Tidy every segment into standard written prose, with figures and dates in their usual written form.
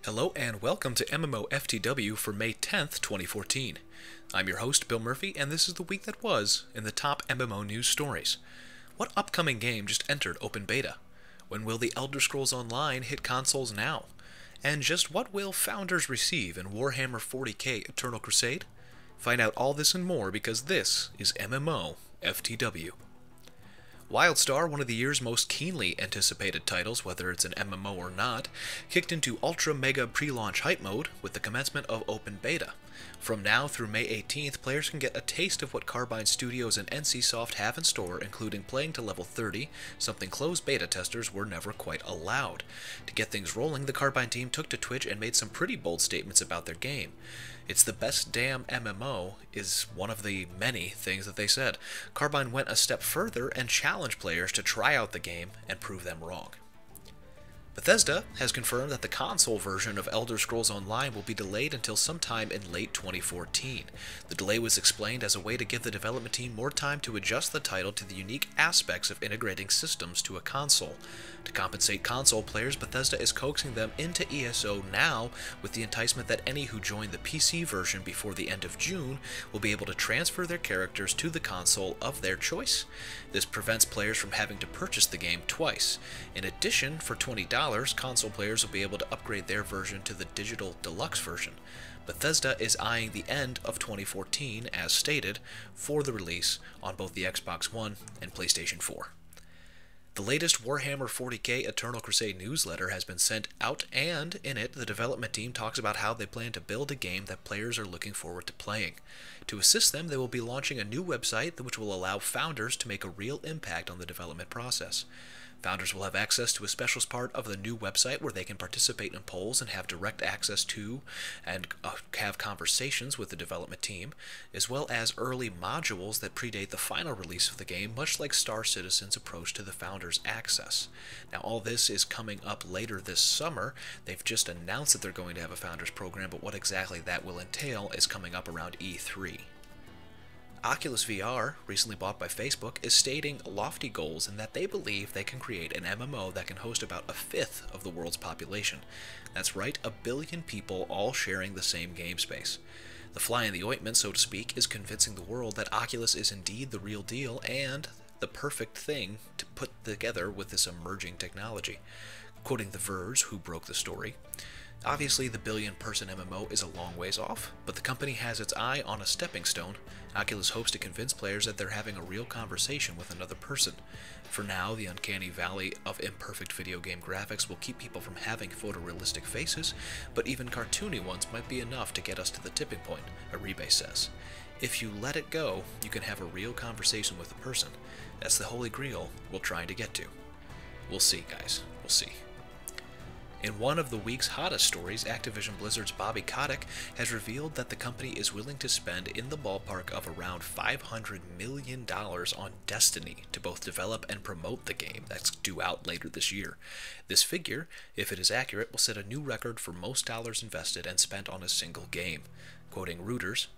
Hello and welcome to MMOFTW for May 10th, 2014. I'm your host, Bill Murphy, and this is the week that was in the top MMO news stories. What upcoming game just entered open beta? When will the Elder Scrolls Online hit consoles now? And just what will founders receive in Warhammer 40k Eternal Crusade? Find out all this and more because this is MMOFTW. WildStar, one of the year's most keenly anticipated titles, whether it's an MMO or not, kicked into Ultra Mega Pre-Launch Hype Mode with the commencement of Open Beta. From now through May 18th, players can get a taste of what Carbine Studios and NCSoft have in store, including playing to level 30, something closed beta testers were never quite allowed. To get things rolling, the Carbine team took to Twitch and made some pretty bold statements about their game. "It's the best damn MMO" is one of the many things that they said. Carbine went a step further and challenged players to try out the game and prove them wrong. Bethesda has confirmed that the console version of Elder Scrolls Online will be delayed until sometime in late 2014. The delay was explained as a way to give the development team more time to adjust the title to the unique aspects of integrating systems to a console. To compensate console players, Bethesda is coaxing them into ESO now with the enticement that any who join the PC version before the end of June will be able to transfer their characters to the console of their choice. This prevents players from having to purchase the game twice. In addition, for $20, console players will be able to upgrade their version to the digital deluxe version. Bethesda is eyeing the end of 2014, as stated, for the release on both the Xbox One and PlayStation 4. The latest Warhammer 40k Eternal Crusade newsletter has been sent out, and in it, the development team talks about how they plan to build a game that players are looking forward to playing. To assist them, they will be launching a new website which will allow founders to make a real impact on the development process. Founders will have access to a special part of the new website where they can participate in polls and have direct access to and have conversations with the development team, as well as early modules that predate the final release of the game, much like Star Citizen's approach to the founders' access. Now, all this is coming up later this summer. They've just announced that they're going to have a founders program, but what exactly that will entail is coming up around E3. Oculus VR, recently bought by Facebook, is stating lofty goals in that they believe they can create an MMO that can host about a fifth of the world's population. That's right, 1 billion people all sharing the same game space. The fly in the ointment, so to speak, is convincing the world that Oculus is indeed the real deal and the perfect thing to put together with this emerging technology. Quoting The Verge, who broke the story, "Obviously, the billion-person MMO is a long ways off, but the company has its eye on a stepping stone. Oculus hopes to convince players that they're having a real conversation with another person. For now, the uncanny valley of imperfect video game graphics will keep people from having photorealistic faces, but even cartoony ones might be enough to get us to the tipping point," Aribe says. "If you let it go, you can have a real conversation with a person. That's the holy grail we're trying to get to." We'll see, guys. We'll see. In one of the week's hottest stories, Activision Blizzard's Bobby Kotick has revealed that the company is willing to spend in the ballpark of around $500 million on Destiny to both develop and promote the game that's due out later this year. This figure, if it is accurate, will set a new record for most dollars invested and spent on a single game. Quoting Reuters,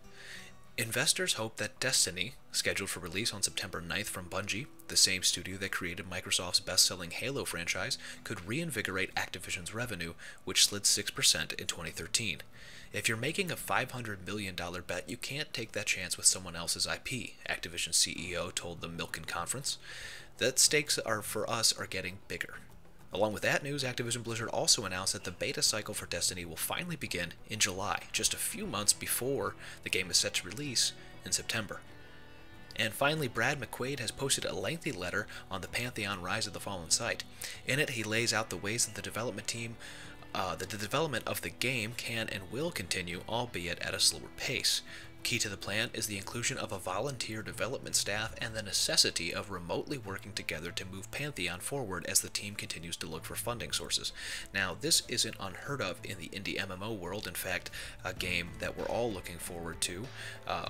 "Investors hope that Destiny, scheduled for release on September 9th from Bungie, the same studio that created Microsoft's best-selling Halo franchise, could reinvigorate Activision's revenue, which slid 6% in 2013. If you're making a $500 million bet, you can't take that chance with someone else's IP," Activision CEO told the Milken conference. "The stakes for us are getting bigger." Along with that news, Activision Blizzard also announced that the beta cycle for Destiny will finally begin in July, just a few months before the game is set to release in September. And finally, Brad McQuaid has posted a lengthy letter on the Pantheon Rise of the Fallen site. In it, he lays out the ways that the development of the game can and will continue, albeit at a slower pace. Key to the plan is the inclusion of a volunteer development staff and the necessity of remotely working together to move Pantheon forward as the team continues to look for funding sources. Now, this isn't unheard of in the indie MMO world. In fact, a game that we're all looking forward to,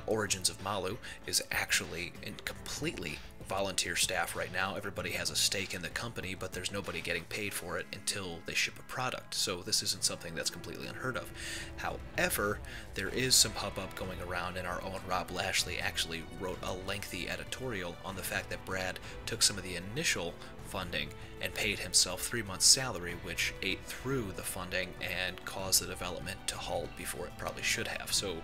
Origins of Malu, is actually completely volunteer staff right now. Everybody has a stake in the company, but there's nobody getting paid for it until they ship a product. So this isn't something that's completely unheard of. However, there is some hubbub going around, and our own Rob Lashley actually wrote a lengthy editorial on the fact that Brad took some of the initial funding and paid himself 3 months' salary, which ate through the funding and caused the development to halt before it probably should have. So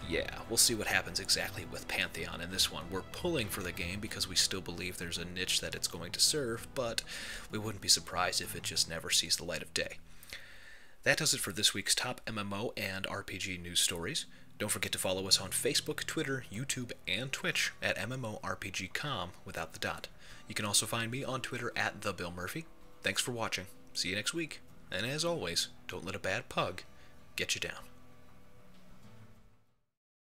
yeah, we'll see what happens exactly with Pantheon in this one. We're pulling for the game because we still believe there's a niche that it's going to serve, but we wouldn't be surprised if it just never sees the light of day. That does it for this week's top MMO and RPG news stories. Don't forget to follow us on Facebook, Twitter, YouTube, and Twitch at MMORPG.com without the dot. You can also find me on Twitter at TheBillMurphy. Thanks for watching. See you next week. And as always, don't let a bad pug get you down.